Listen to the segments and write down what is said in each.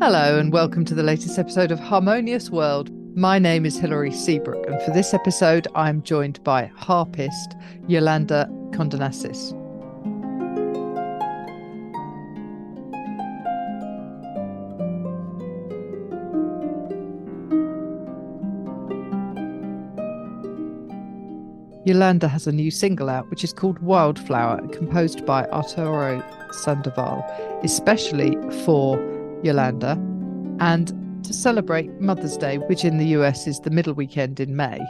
Hello and welcome to the latest episode of Harmonious World. My name is Hilary Seabrook, and for this episode I'm joined by harpist Yolanda Kondonassis. Yolanda has a new single out which is called Wildflower, composed by Arturo Sandoval, especially for Yolanda, and to celebrate Mother's Day, which in the US is the middle weekend in May.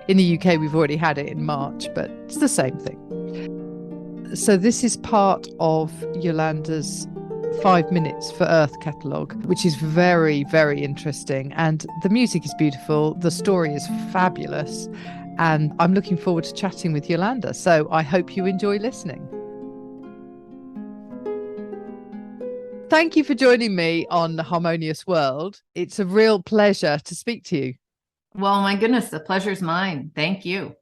In the UK, we've already had it in March, but it's the same thing. So this is part of Yolanda's 5 Minutes for Earth catalogue, which is very, very interesting. And the music is beautiful. The story is fabulous. And I'm looking forward to chatting with Yolanda. So I hope you enjoy listening. Thank you for joining me on the Harmonious World. It's a real pleasure to speak to you. Well, my goodness, the pleasure's mine. Thank you.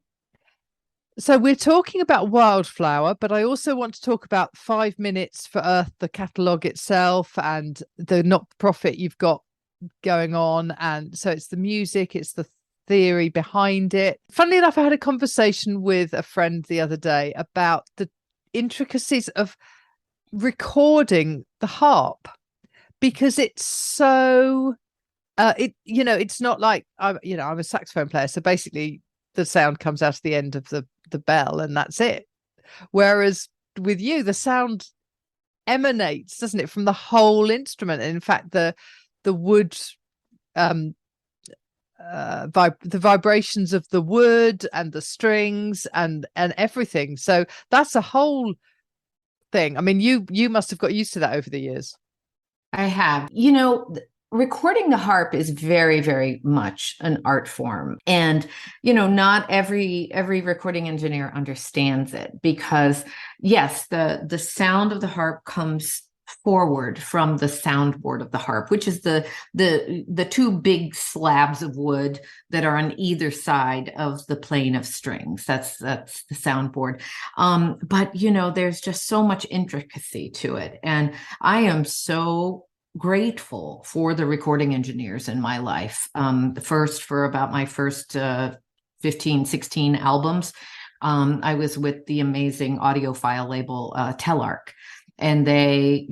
So we're talking about Wildflower, but I also want to talk about 5 Minutes for Earth, the catalogue itself, and the not-for-profit you've got going on. And so it's the music, it's the theory behind it. Funnily enough, I had a conversation with a friend the other day about the intricacies of recording the harp, because it's so it's not like I'm a saxophone player, so basically the sound comes out of the end of the bell and that's it, whereas with you the sound emanates, doesn't it, from the whole instrument. And in fact the wood the vibrations of the wood and the strings and everything, so that's a whole thing. I mean, you must have got used to that over the years. I have. Recording the harp is very, very much an art form. And, not every recording engineer understands it, because yes, the sound of the harp comes forward from the soundboard of the harp, which is the two big slabs of wood that are on either side of the plane of strings. That's the soundboard. But there's just so much intricacy to it, and I am so grateful for the recording engineers in my life. For about my first 15, 16 albums, I was with the amazing audiophile label Telarc. And they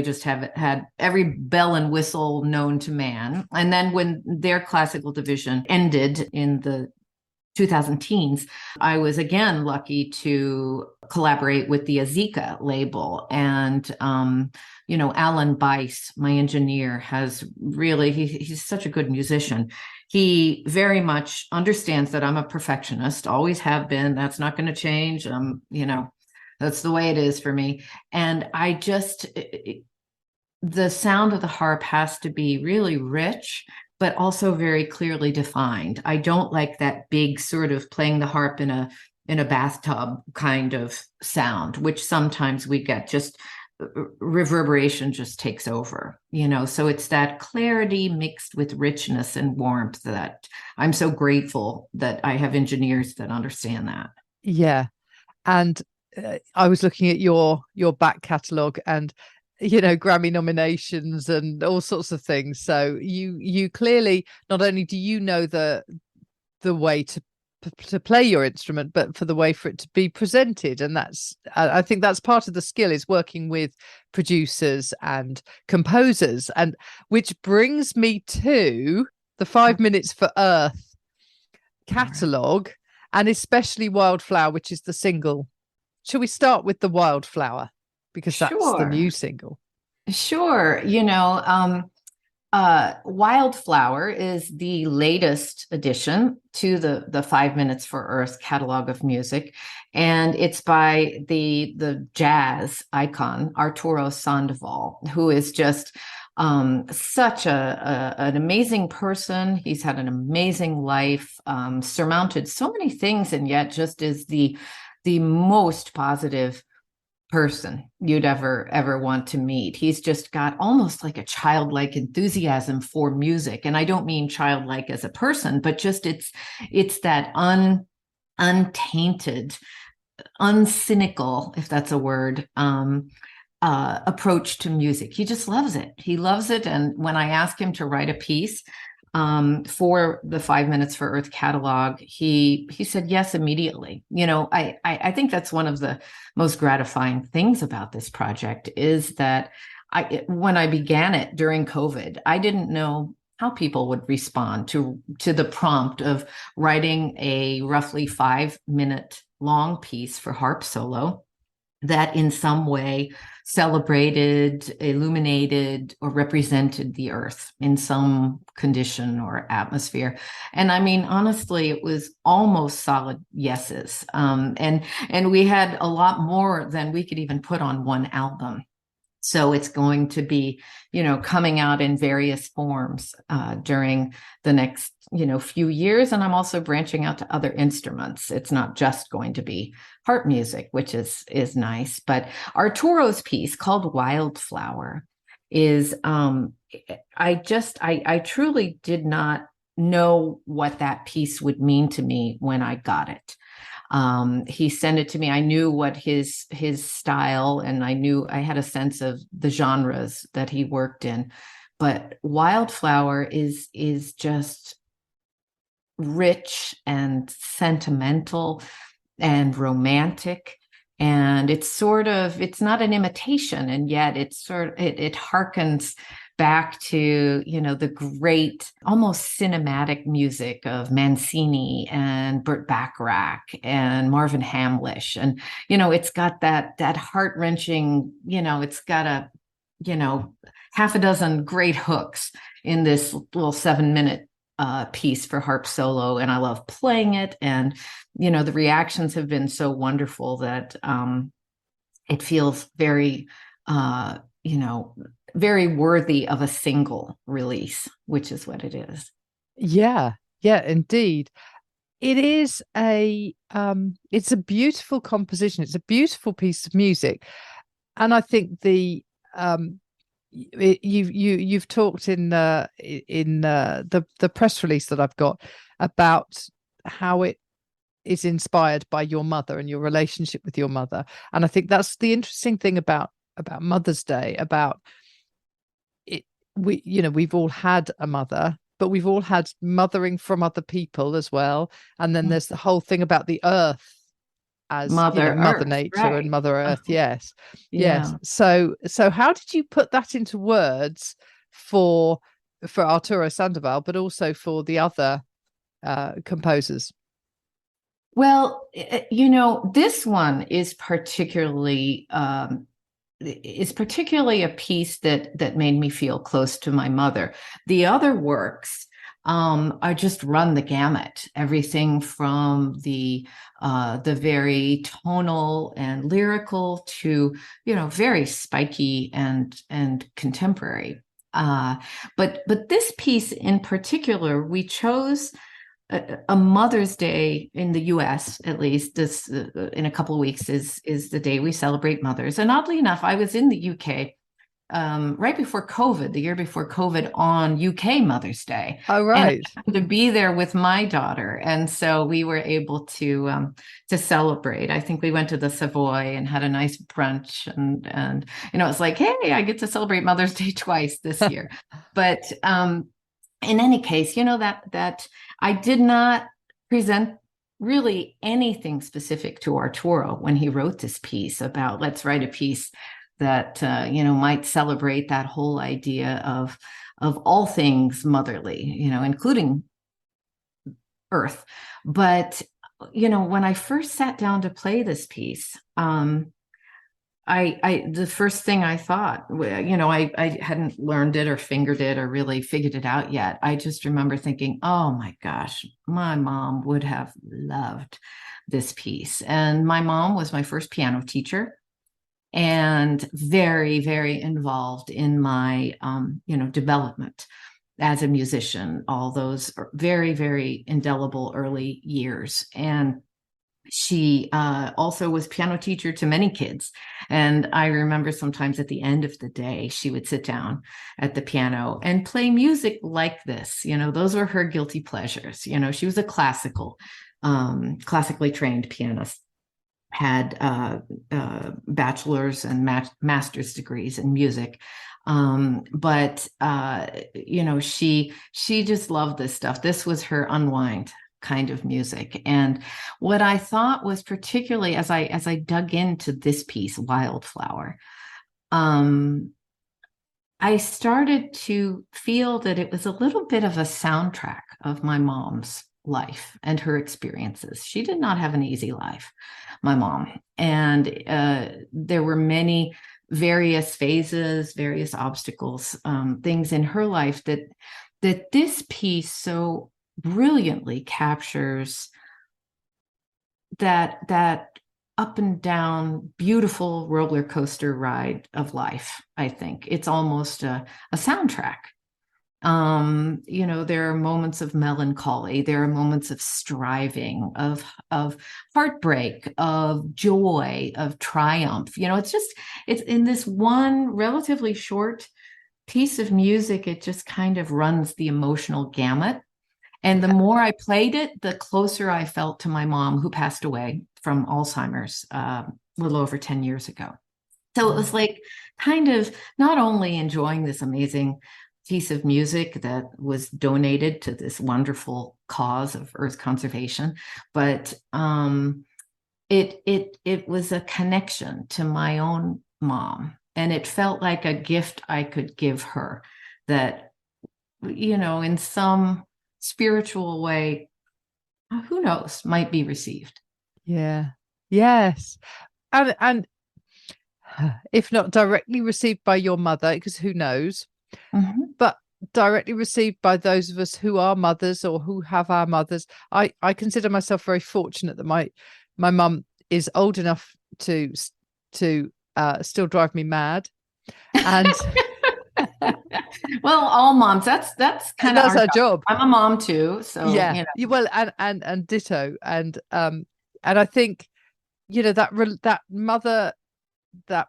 just have had every bell and whistle known to man. And then when their classical division ended in the 2010s, I was again lucky to collaborate with the Azika label. And, Alan Bice, my engineer, has really, he's such a good musician. He very much understands that I'm a perfectionist, always have been. That's not going to change. That's the way it is for me. And the sound of the harp has to be really rich, but also very clearly defined. I don't like that big sort of playing the harp in a bathtub kind of sound, which sometimes we get. Just reverberation just takes over, so it's that clarity mixed with richness and warmth that I'm so grateful that I have engineers that understand that. Yeah. And I was looking at your back catalogue and Grammy nominations and all sorts of things, so you clearly, not only do you know the way to play your instrument, but for the way for it to be presented. And I think that's part of the skill, is working with producers and composers, and which brings me to the 5 Minutes for Earth catalogue, and especially Wildflower, which is the single. Shall we start with the Wildflower, because that's the new single? Sure. Wildflower is the latest addition to the 5 Minutes for Earth catalog of music, and it's by the jazz icon Arturo Sandoval, who is just Such an amazing person. He's had an amazing life, surmounted so many things, and yet just is the most positive person you'd ever want to meet. He's just got almost like a childlike enthusiasm for music, and I don't mean childlike as a person, but just it's that untainted, uncynical, if that's a word, approach to music. He just loves it. He loves it. And when I asked him to write a piece for the 5 Minutes for Earth catalog, he said yes immediately. I think that's one of the most gratifying things about this project is that when I began it during COVID, I didn't know how people would respond to the prompt of writing a roughly 5 minute long piece for harp solo that in some way celebrated, illuminated, or represented the earth in some condition or atmosphere. And I mean, honestly, it was almost solid yeses. And we had a lot more than we could even put on one album. So it's going to be, coming out in various forms during the next, few years. And I'm also branching out to other instruments. It's not just going to be harp music, which is nice. But Arturo's piece called Wildflower is, I truly did not know what that piece would mean to me when I got it. He sent it to me. I knew what his style, and I had a sense of the genres that he worked in. But Wildflower is just rich and sentimental and romantic. And it's not an imitation, and yet it harkens back to, the great, almost cinematic music of Mancini and Burt Bacharach and Marvin Hamlish. And, it's got that heart-wrenching, it's got half a dozen great hooks in this little 7 minute piece for harp solo. And I love playing it. And, the reactions have been so wonderful that it feels very, very worthy of a single release, which is what it is. Yeah, indeed. It is it's a beautiful composition. It's a beautiful piece of music. And I think you've talked in the press release that I've got about how it is inspired by your mother and your relationship with your mother. And I think that's the interesting thing about Mother's Day, about it. We've all had a mother, but we've all had mothering from other people as well. And then there's the whole thing about the earth as Mother Nature, right. and Mother Earth. Yes. Yeah. So how did you put that into words for Arturo Sandoval, but also for the other composers? Well, this one is particularly a piece that made me feel close to my mother. The other works are just run the gamut, everything from the very tonal and lyrical to very spiky and contemporary. But this piece in particular, we chose a Mother's Day in the U.S. at least. This in a couple of weeks is the day we celebrate mothers. And oddly enough, I was in the U.K. Right before COVID, the year before COVID, on UK Mother's Day. Oh, right. And I happened to be there with my daughter, and so we were able to celebrate. I think we went to the Savoy and had a nice brunch, and it's like, hey, I get to celebrate Mother's Day twice this year. But in any case, that I did not present really anything specific to Arturo when he wrote this piece about, let's write a piece that might celebrate that whole idea of all things motherly, including Earth. But when I first sat down to play this piece, the first thing I thought, I hadn't learned it or fingered it or really figured it out yet. I just remember thinking, oh my gosh, my mom would have loved this piece. And my mom was my first piano teacher. and very, very involved in my, development as a musician, all those very, very indelible early years. And she also was piano teacher to many kids. And I remember sometimes at the end of the day, she would sit down at the piano and play music like this. Those were her guilty pleasures. She was a classically trained pianist, had bachelor's and master's degrees in music. But she just loved this stuff. This was her unwind kind of music. And what I thought was, particularly as I dug into this piece, Wildflower, I started to feel that it was a little bit of a soundtrack of my mom's life and her experiences. She did not have an easy life, my mom. And there were many various phases, various obstacles, things in her life that this piece so brilliantly captures that up and down, beautiful roller coaster ride of life. I think it's almost a soundtrack. There are moments of melancholy, there are moments of striving, of heartbreak, of joy, of triumph. It's in this one relatively short piece of music, it just kind of runs the emotional gamut. And the more I played it, the closer I felt to my mom, who passed away from Alzheimer's a little over 10 years ago. So it was like kind of not only enjoying this amazing piece of music that was donated to this wonderful cause of earth conservation, but it was a connection to my own mom. And it felt like a gift I could give her that, in some spiritual way, who knows, might be received. Yeah. Yes. And if not directly received by your mother, because who knows, but directly received by those of us who are mothers or who have our mothers. I consider myself very fortunate that my mum is old enough to still drive me mad. And well, all moms, that's kind of that's our job. I'm a mom too, so yeah. Well, and ditto. And I think that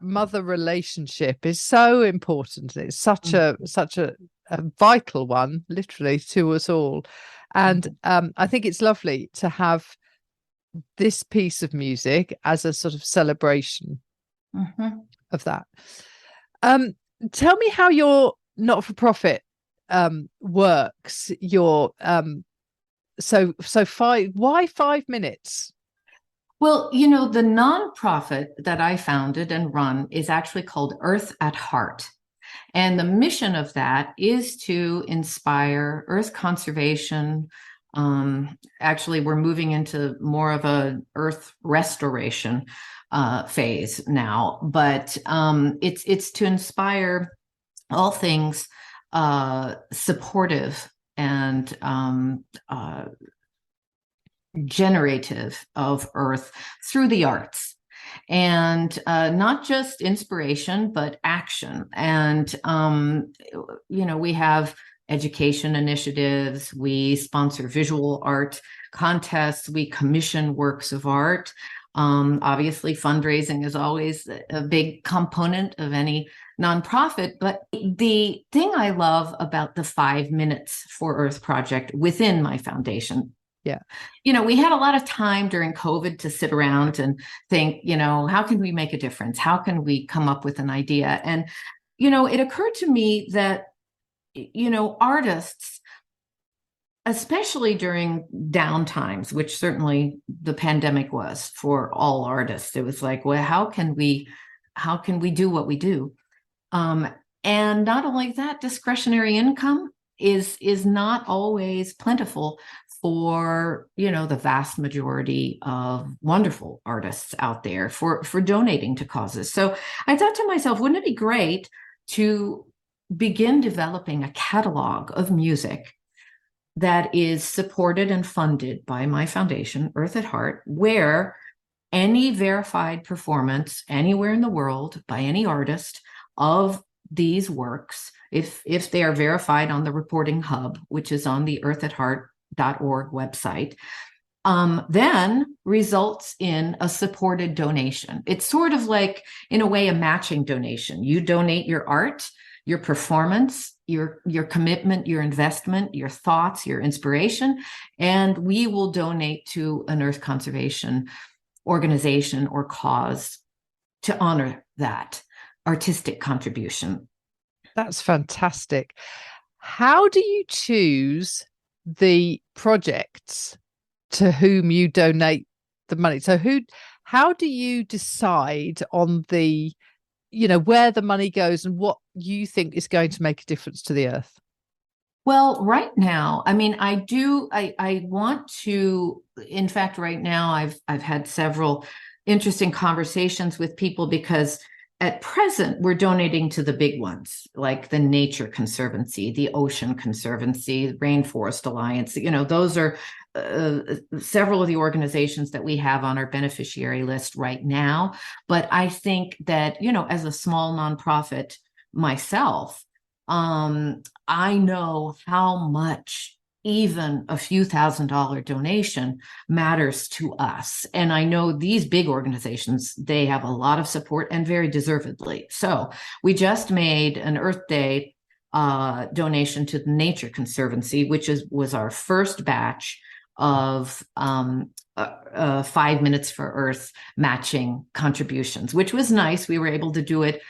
mother relationship is so important. It's such a vital one, literally, to us all. And I think it's lovely to have this piece of music as a sort of celebration of that. Tell me how your not-for-profit works. Your why 5 minutes? Well, the nonprofit that I founded and run is actually called Earth at Heart. And the mission of that is to inspire earth conservation. Actually, we're moving into more of a earth restoration phase now, but it's to inspire all things supportive and generative of earth through the arts. And not just inspiration, but action. And, we have education initiatives, we sponsor visual art contests, we commission works of art. Obviously, fundraising is always a big component of any nonprofit. But the thing I love about the 5 Minutes for Earth project within my foundation, we had a lot of time during COVID to sit around and think, how can we make a difference? How can we come up with an idea? And, it occurred to me that, artists, especially during downtimes, which certainly the pandemic was for all artists, it was like, well, how can we do what we do? And not only that, discretionary income is not always plentiful for the vast majority of wonderful artists out there for donating to causes. So I thought to myself, wouldn't it be great to begin developing a catalog of music that is supported and funded by my foundation, Earth at Heart, where any verified performance anywhere in the world by any artist of these works, if they are verified on the reporting hub, which is on the earthatheart.org website, then results in a supported donation. It's sort of like, in a way, a matching donation. You donate your art, your performance, your commitment, your investment, your thoughts, your inspiration, and we will donate to an earth conservation organization or cause to honor that artistic contribution. That's fantastic. How do you choose the projects to whom you donate the money? So how do you decide on the, where the money goes and what you think is going to make a difference to the earth? Well, right now, I mean, I want to, in fact, right now I've had several interesting conversations with people because at present we're donating to the big ones, like the Nature Conservancy, the Ocean Conservancy, Rainforest Alliance. Those are several of the organizations that we have on our beneficiary list right now. But I think that, as a small nonprofit myself, I know how much even a few $1,000 donation matters to us. And I know these big organizations, they have a lot of support and very deservedly. So we just made an Earth Day donation to the Nature Conservancy, which was our first batch of 5 Minutes for Earth matching contributions, which was nice. We were able to do it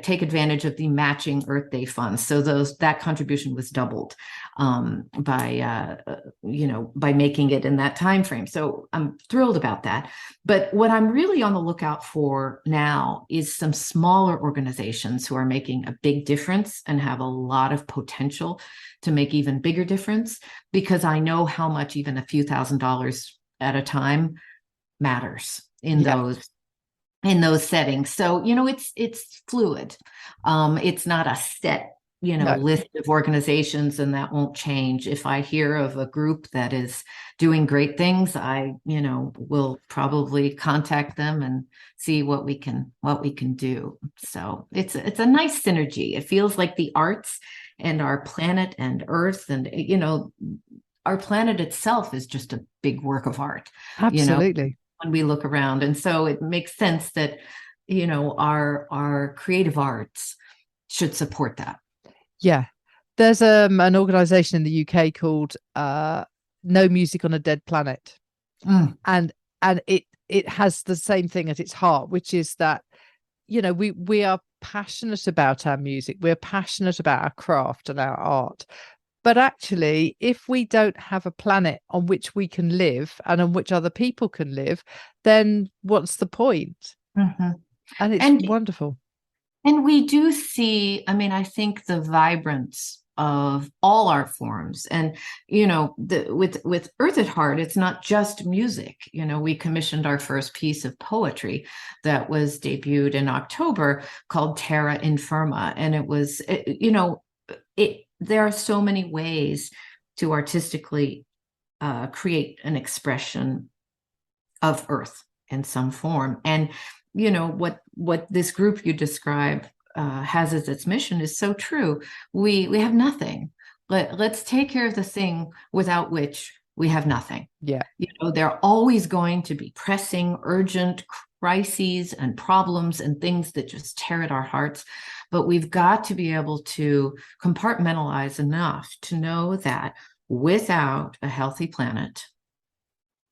take advantage of the matching Earth Day funds. So that contribution was doubled by making it in that time frame. So I'm thrilled about that. But what I'm really on the lookout for now is some smaller organizations who are making a big difference and have a lot of potential to make even bigger difference, because I know how much even a few $1,000s at a time matters in those settings. So, it's fluid. It's not a set, list of organizations, and that won't change. If I hear of a group that is doing great things, I, will probably contact them and see what we can do. So it's a nice synergy. It feels like the arts and our planet and Earth and, our planet itself is just a big work of art. Absolutely. When we look around. And so it makes sense that, our creative arts should support that. Yeah. There's an organization in the UK called No Music on a Dead Planet. And it has the same thing at its heart, which is that, we are passionate about our music. We're passionate about our craft and our art. But actually, if we don't have a planet on which we can live and on which other people can live, then what's the point? Mm-hmm. And it's wonderful. And we do see, I think the vibrance of all art forms, and with Earth at Heart, it's not just music. We commissioned our first piece of poetry that was debuted in October called Terra Infirma, and it was there are so many ways to artistically create an expression of Earth in some form. And, what this group you describe has as its mission is so true. We have nothing. Let's take care of the thing without which we have nothing. Yeah. There are always going to be pressing, urgent crises and problems and things that just tear at our hearts. But we've got to be able to compartmentalize enough to know that without a healthy planet,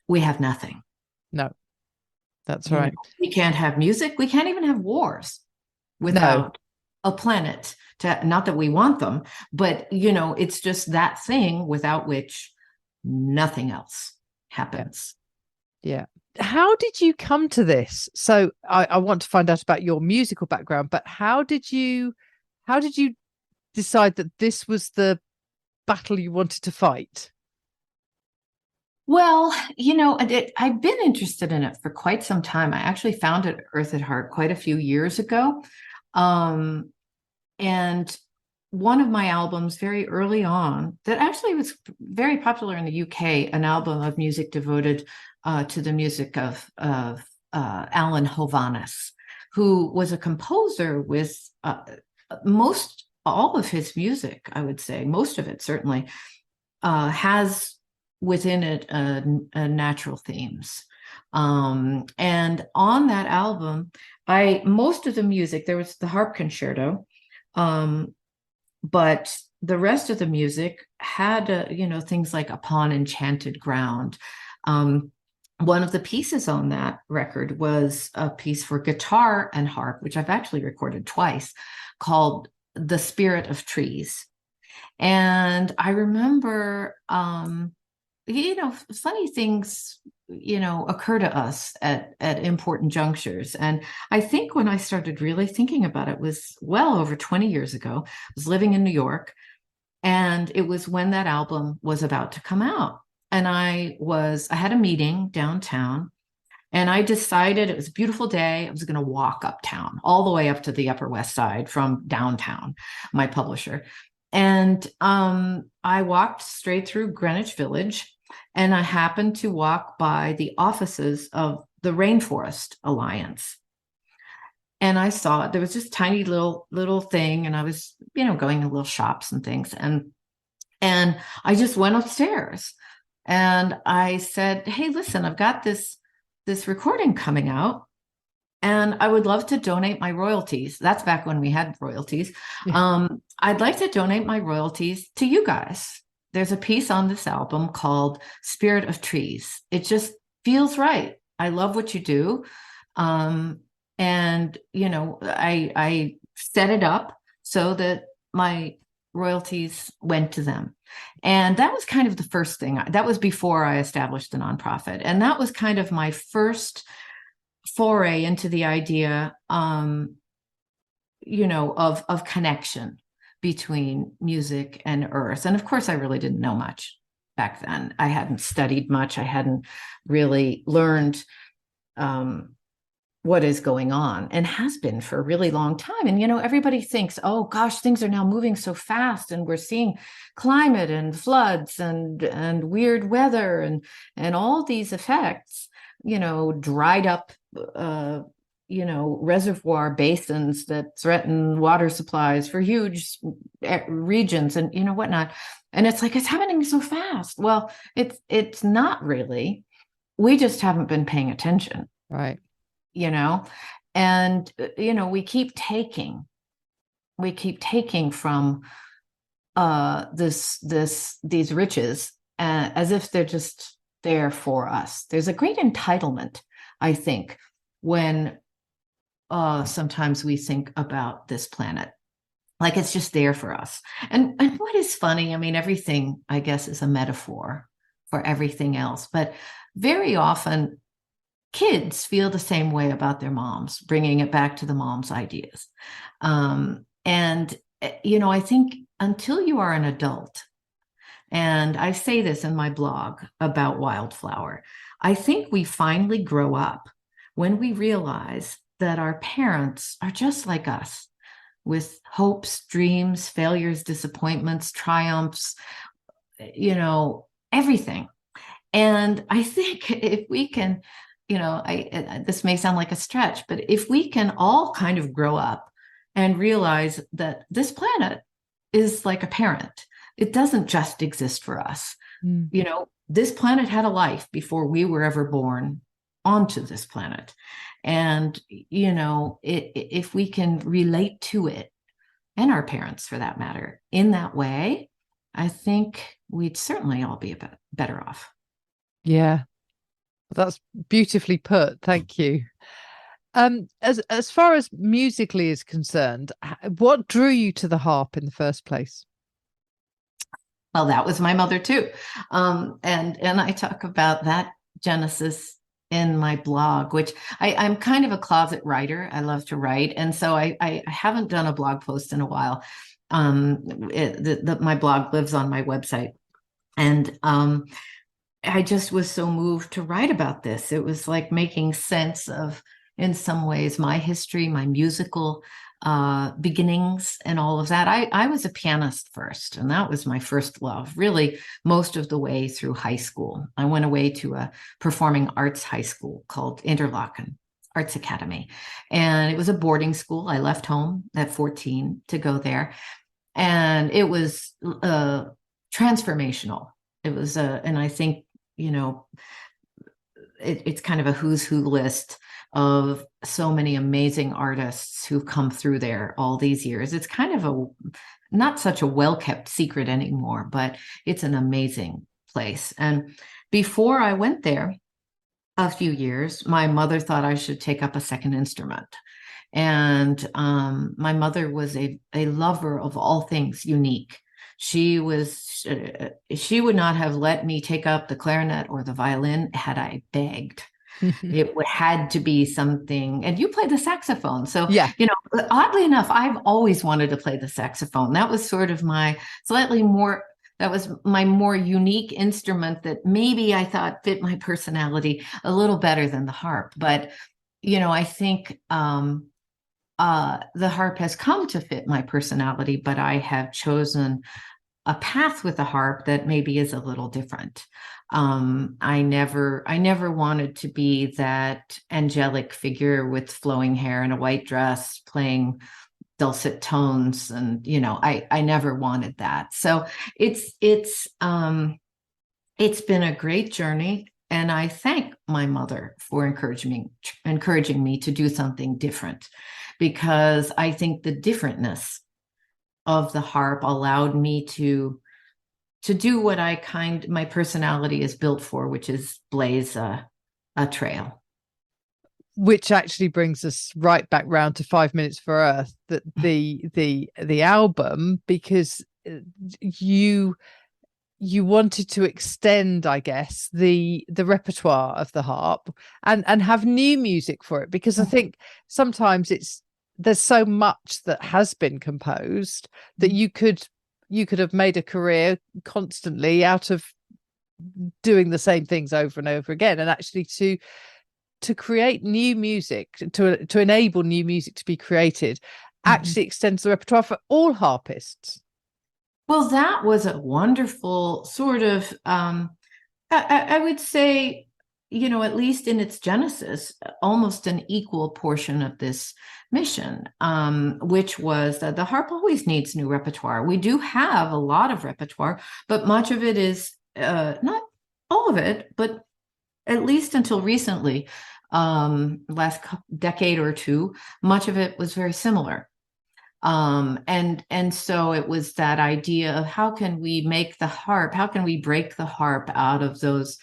we have nothing. No, that's right. We can't have music. We can't even have wars without a planet. Not that we want them, but, it's just that thing without which nothing else happens. Yeah. How did you come to this? So I want to find out about your musical background, but how did you decide that this was the battle you wanted to fight? Well, I've been interested in it for quite some time. I actually founded Earth at Heart quite a few years ago. And one of my albums very early on that actually was very popular in the UK, an album of music devoted to the music of Alan Hovhaness, who was a composer with most all of his music, I would say, most of it certainly, has within it a natural themes. And on that album, most of the music, there was the harp concerto, but the rest of the music had, things like Upon Enchanted Ground. One of the pieces on that record was a piece for guitar and harp, which I've actually recorded twice, called The Spirit of Trees. And I remember, funny things, occur to us at important junctures. And I think when I started really thinking about it was well over 20 years ago. I was living in New York, and it was when that album was about to come out. And I had a meeting downtown, and I decided it was a beautiful day. I was going to walk uptown, all the way up to the Upper West Side from downtown, my publisher. And I walked straight through Greenwich Village, and I happened to walk by the offices of the Rainforest Alliance. And I saw there was this tiny little thing, and I was, going to little shops and things. And I just went upstairs, and I said, "Hey, listen, I've got this recording coming out, and I would love to donate my royalties." That's back when we had royalties. Yeah. I'd like to donate my royalties to you guys. There's a piece on this album called Spirit of Trees. It just feels right. I love what you do. And, I set it up so that my royalties went to them. And that was kind of the first thing. That was before I established the nonprofit. And that was kind of my first foray into the idea, of connection between music and earth. And of course, I really didn't know much back then. I hadn't studied much. I hadn't really learned what is going on, and has been for a really long time. And, everybody thinks, oh gosh, things are now moving so fast, and we're seeing climate and floods and weird weather and all these effects, dried up, reservoir basins that threaten water supplies for huge regions and, whatnot. And it's like, it's happening so fast. Well, it's not really. We just haven't been paying attention. Right. And, we keep taking from these riches as if they're just there for us. There's a great entitlement, I think, when sometimes we think about this planet, like it's just there for us. And what is funny, everything, I guess, is a metaphor for everything else. But very often, kids feel the same way about their moms, bringing it back to the mom's ideas. And, I think until you are an adult, and I say this in my blog about Wildflower, I think we finally grow up when we realize that our parents are just like us, with hopes, dreams, failures, disappointments, triumphs, everything. And I think if we can, this may sound like a stretch, but if we can all kind of grow up and realize that this planet is like a parent, it doesn't just exist for us. This planet had a life before we were ever born onto this planet. And, if we can relate to it, and our parents for that matter, in that way, I think we'd certainly all be a bit better off. Yeah, that's beautifully put. Thank you. As far as musically is concerned, what drew you to the harp in the first place? Well, that was my mother too. And I talk about that genesis in my blog, which I'm kind of a closet writer. I love to write. And so I haven't done a blog post in a while. My blog lives on my website. And I just was so moved to write about this. It was like making sense of, in some ways, my history, my musical beginnings and all of that. I was a pianist first, and that was my first love, really, most of the way through high school. I went away to a performing arts high school called Interlochen Arts Academy, and it was a boarding school. I left home at 14 to go there, and it was transformational. It was and I think, it's kind of a who's who list of so many amazing artists who've come through there all these years. It's kind of a not such a well-kept secret anymore, but it's an amazing place. And before I went there a few years, my mother thought I should take up a second instrument. And my mother was a lover of all things unique. She would not have let me take up the clarinet or the violin had I begged. It had to be something, and you play the saxophone. So, Yeah. Oddly enough, I've always wanted to play the saxophone. That was sort of my that was my more unique instrument that maybe I thought fit my personality a little better than the harp. But, I think the harp has come to fit my personality, but I have chosen a path with the harp that maybe is a little different. I never wanted to be that angelic figure with flowing hair and a white dress playing dulcet tones. And, I never wanted that. So it's been a great journey. And I thank my mother for encouraging me to do something different, because I think the differentness of the harp allowed me to do what my personality is built for, which is blaze a trail. Which actually brings us right back round to 5 Minutes for Earth, that the album, because you wanted to extend, I guess, the repertoire of the harp and have new music for it, because I think sometimes there's so much that has been composed that you could have made a career constantly out of doing the same things over and over again, and actually to create new music, to enable new music to be created, actually extends the repertoire for all harpists. Well, that was a wonderful sort of, I would say, at least in its genesis, almost an equal portion of this mission, which was that the harp always needs new repertoire. We do have a lot of repertoire, but much of it is, not all of it, but at least until recently, last decade or two, much of it was very similar. And so it was that idea of how can we break the harp out of those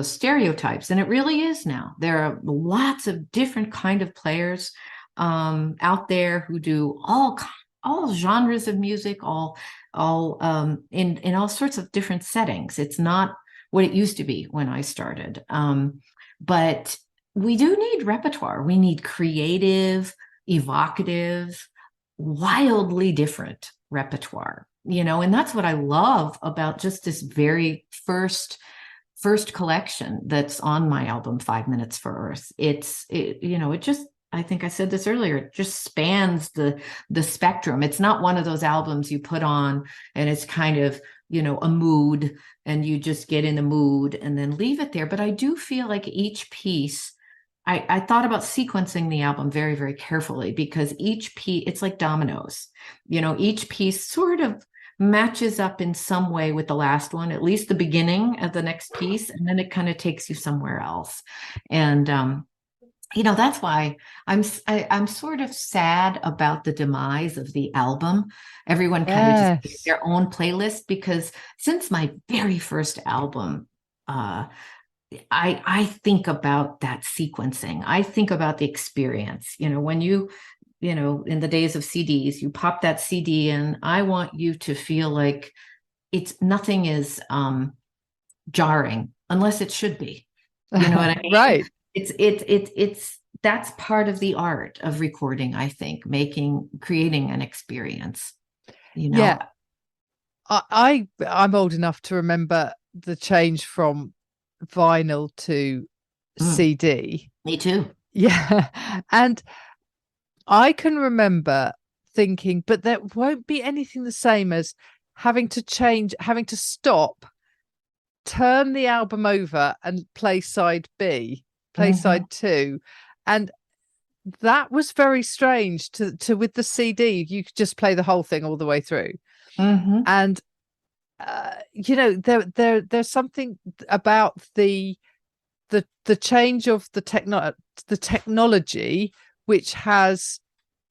stereotypes. And it really is now. There are lots of different kind of players out there who do all genres of music, all in all sorts of different settings. It's not what it used to be when I started. But we do need repertoire. We need creative, evocative, wildly different repertoire, and that's what I love about just this very first collection that's on my album, 5 Minutes for Earth. It just, I think I said this earlier, it just spans the spectrum. It's not one of those albums you put on and it's kind of, a mood and you just get in the mood and then leave it there. But I do feel like each piece, I thought about sequencing the album very, very carefully, because each piece, it's like dominoes, each piece sort of matches up in some way with the last one, at least the beginning of the next piece, and then it kind of takes you somewhere else. And that's why I'm sort of sad about the demise of the album. Everyone kind of just gets their own playlist, because since my very first album, I think about that sequencing. I think about the experience. When you in the days of CDs, you pop that CD in, I want you to feel like nothing is jarring unless it should be. You know what I mean? Right. It's that's part of the art of recording, I think, creating an experience. Yeah. I'm old enough to remember the change from vinyl to CD. Me too. Yeah. And I can remember thinking, but there won't be anything the same as having to change, having to stop, turn the album over and play side B, play Hmm. side two. And that was very strange to with the CD, you could just play the whole thing all the way through. Hmm. And there's something about the change of the technology which has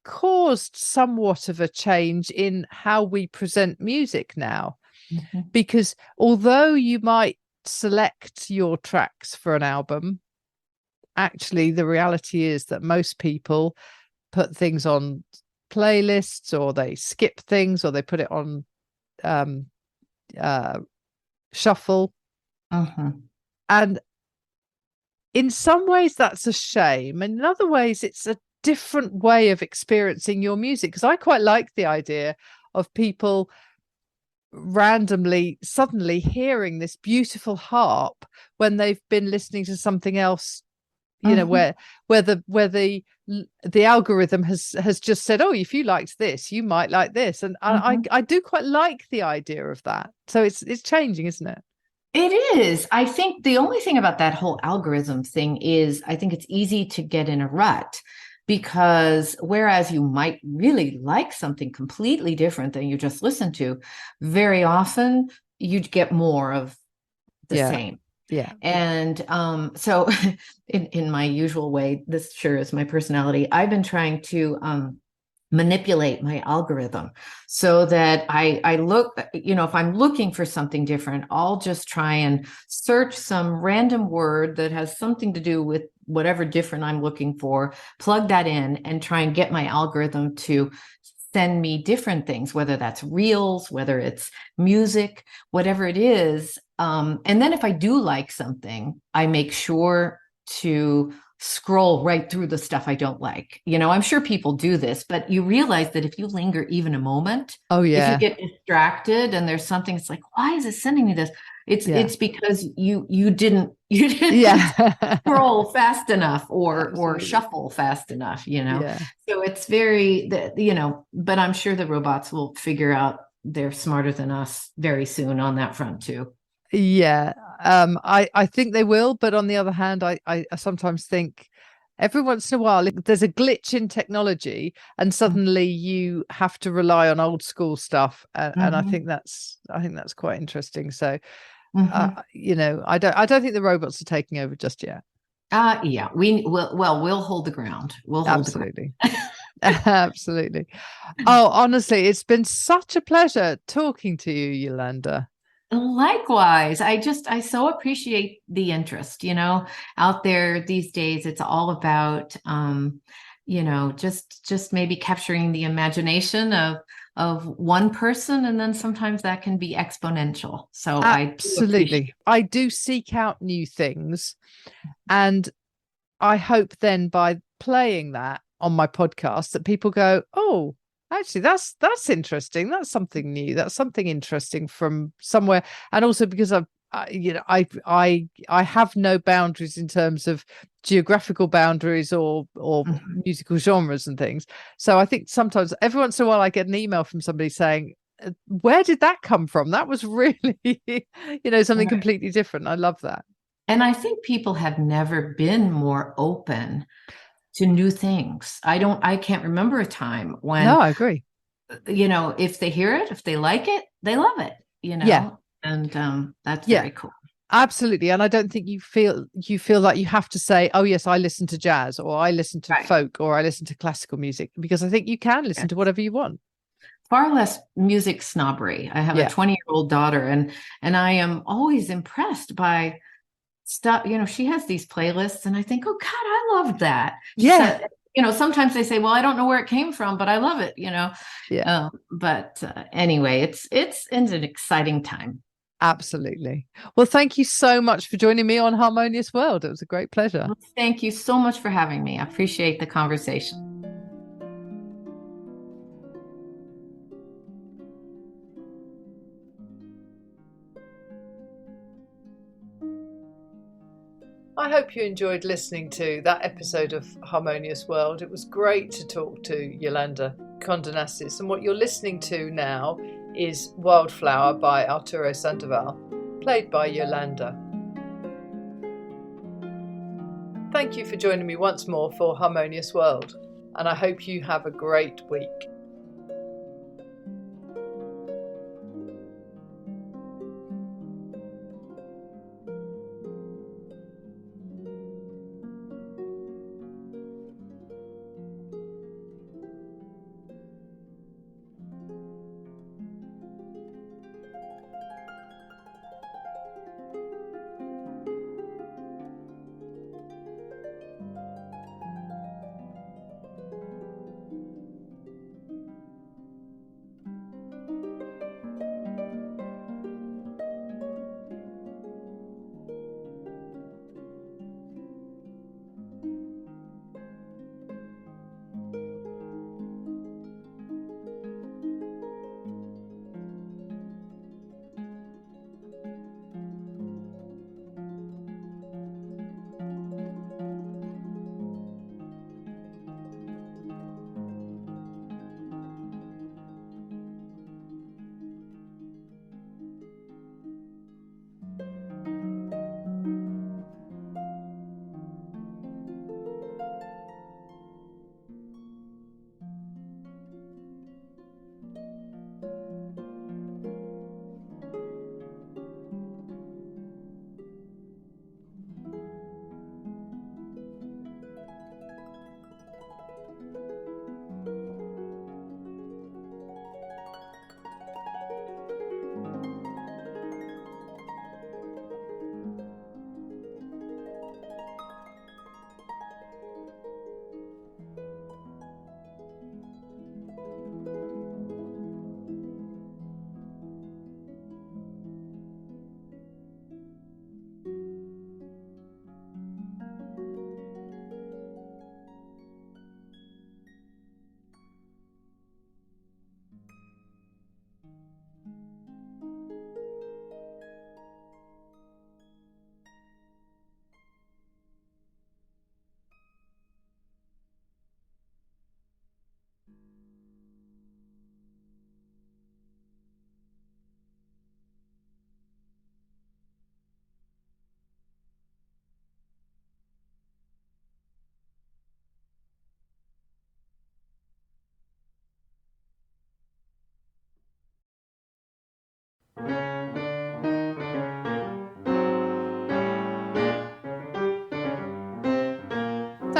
caused somewhat of a change in how we present music now. Hmm. Because although you might select your tracks for an album, actually the reality is that most people put things on playlists, or they skip things, or they put it on um shuffle. Hmm. And in some ways that's a shame, and in other ways it's a different way of experiencing your music, because I quite like the idea of people randomly suddenly hearing this beautiful harp when they've been listening to something else, Hmm. where the algorithm has just said, oh, if you liked this you might like this. And Hmm. I do quite like the idea of that. So it's changing, isn't it? It is. I think the only thing about that whole algorithm thing is I think it's easy to get in a rut because whereas you might really like something completely different than you just listened to, very often you'd get more of the Yeah, same. yeah. And so in my usual way, this sure is my personality. I've been trying to manipulate my algorithm so that I look, if I'm looking for something different, I'll just try and search some random word that has something to do with whatever different I'm looking for, plug that in and try and get my algorithm to send me different things, whether that's reels, whether it's music, whatever it is. And then if I do like something, I make sure to scroll right through the stuff I don't like. I'm sure people do this, but you realize that if you linger even a moment, Oh if you yeah, get distracted and there's something, it's like, why is it sending me this? It's yeah, it's because you didn't yeah. scroll fast enough or Absolutely. shuffle fast enough. Yeah, So it's but I'm sure the robots will figure out they're smarter than us very soon on that front too. yeah. I think they will, but on the other hand, I sometimes think every once in a while there's a glitch in technology and suddenly you have to rely on old school stuff, and Mm-hmm. I think that's quite interesting. So Mm-hmm. I don't think the robots are taking over just yet. Yeah, we will. Well, we'll hold the ground. We'll hold the ground. Absolutely. Absolutely. Oh, honestly, it's been such a pleasure talking to you, Yolanda. Likewise, I so appreciate the interest, out there these days. It's all about, just maybe capturing the imagination of one person, and then sometimes that can be exponential. So I do Absolutely. appreciate. I do seek out new things, and I hope then by playing that on my podcast that people go, "Oh, actually that's interesting. That's something new. That's something interesting from somewhere." And also because I have no boundaries in terms of geographical boundaries or Mhm. musical genres and things. So I think sometimes every once in a while I get an email from somebody saying, where did that come from? That was really, something Right. completely different. I love that. And I think people have never been more open to new things. I can't remember a time No, when I agree. if they hear it, if they like it, they love it, Yeah. and that's Yeah. very cool. Absolutely. And I don't think you feel like you have to say, oh yes, I listen to jazz, or I listen to Right. folk, or I listen to classical music, because I think you can listen to Yes. whatever you want. Far less music snobbery. I have a Yeah. 20-year-old daughter, and I am always impressed by stuff. She has these playlists, and I think, oh God, I love that. She Yeah. said, sometimes they say, well, I don't know where it came from, but I love it. Yeah. But anyway, it's an exciting time. Absolutely. Well, thank you so much for joining me on Harmonious World. It was a great pleasure. Well, thank you so much for having me. I appreciate the conversation. I hope you enjoyed listening to that episode of Harmonious World. It was great to talk to Yolanda Kondonassis, and what you're listening to now is Wildflower by Arturo Sandoval, played by Yolanda. Thank you for joining me once more for Harmonious World, and I hope you have a great week.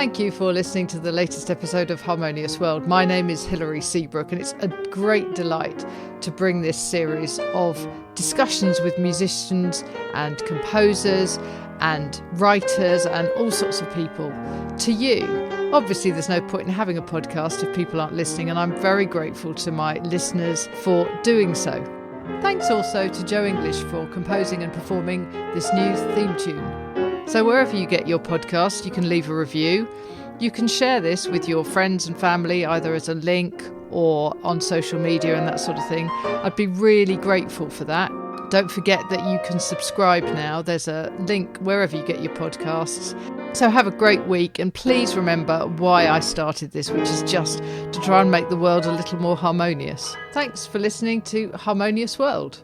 Thank you for listening to the latest episode of Harmonious World. My name is Hilary Seabrook, and it's a great delight to bring this series of discussions with musicians and composers and writers and all sorts of people to you. Obviously, there's no point in having a podcast if people aren't listening, and I'm very grateful to my listeners for doing so. Thanks also to Joe English for composing and performing this new theme tune. So wherever you get your podcast, you can leave a review. You can share this with your friends and family, either as a link or on social media and that sort of thing. I'd be really grateful for that. Don't forget that you can subscribe now. There's a link wherever you get your podcasts. So have a great week, and please remember why I started this, which is just to try and make the world a little more harmonious. Thanks for listening to Harmonious World.